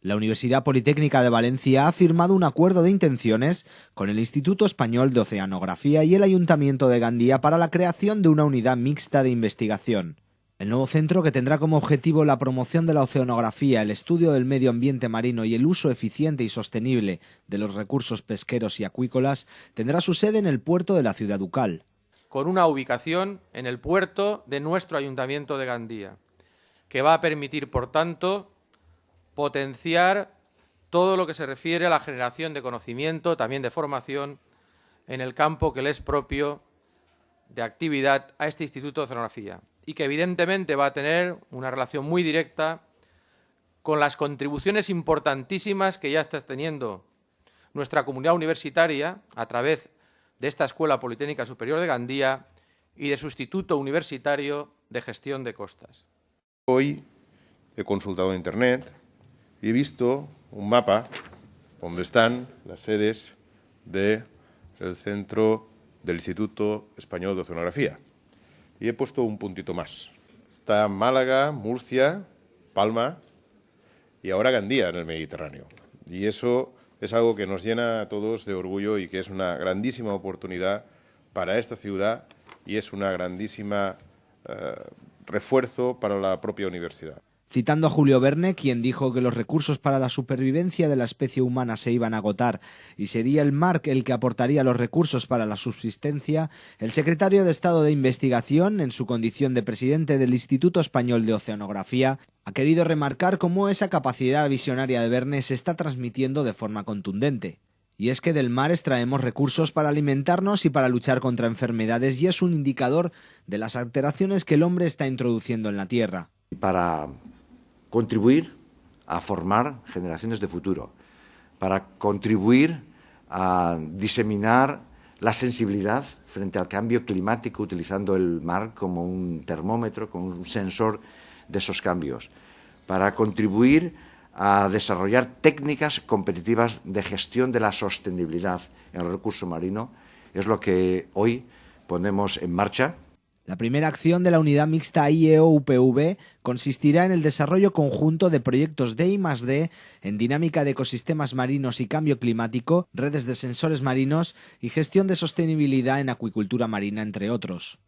La Universidad Politécnica de Valencia ha firmado un acuerdo de intenciones con el Instituto Español de Oceanografía y el Ayuntamiento de Gandía para la creación de una unidad mixta de investigación. El nuevo centro, que tendrá como objetivo la promoción de la oceanografía, el estudio del medio ambiente marino y el uso eficiente y sostenible de los recursos pesqueros y acuícolas, tendrá su sede en el puerto de la ciudad ducal. Con una ubicación en el puerto de nuestro Ayuntamiento de Gandía, que va a permitir, por tanto, potenciar todo lo que se refiere a la generación de conocimiento, también de formación, en el campo que le es propio de actividad a este Instituto de Oceanografía y que evidentemente va a tener una relación muy directa con las contribuciones importantísimas que ya está teniendo nuestra comunidad universitaria a través de esta Escuela Politécnica Superior de Gandía y de su Instituto Universitario de Gestión de Costas. Hoy he consultado en Internet y he visto un mapa donde están las sedes del centro del Instituto Español de Oceanografía. Y he puesto un puntito más. Está Málaga, Murcia, Palma y ahora Gandía en el Mediterráneo. Y eso es algo que nos llena a todos de orgullo y que es una grandísima oportunidad para esta ciudad y es una grandísima refuerzo para la propia universidad. Citando a Julio Verne, quien dijo que los recursos para la supervivencia de la especie humana se iban a agotar y sería el mar el que aportaría los recursos para la subsistencia, el secretario de Estado de Investigación, en su condición de presidente del Instituto Español de Oceanografía, ha querido remarcar cómo esa capacidad visionaria de Verne se está transmitiendo de forma contundente. Y es que del mar extraemos recursos para alimentarnos y para luchar contra enfermedades y es un indicador de las alteraciones que el hombre está introduciendo en la Tierra. Para contribuir a formar generaciones de futuro, para contribuir a diseminar la sensibilidad frente al cambio climático utilizando el mar como un termómetro, como un sensor de esos cambios, para contribuir a desarrollar técnicas competitivas de gestión de la sostenibilidad en el recurso marino, es lo que hoy ponemos en marcha. La primera acción de la unidad mixta IEO-UPV consistirá en el desarrollo conjunto de proyectos de I+D en dinámica de ecosistemas marinos y cambio climático, redes de sensores marinos y gestión de sostenibilidad en acuicultura marina, entre otros.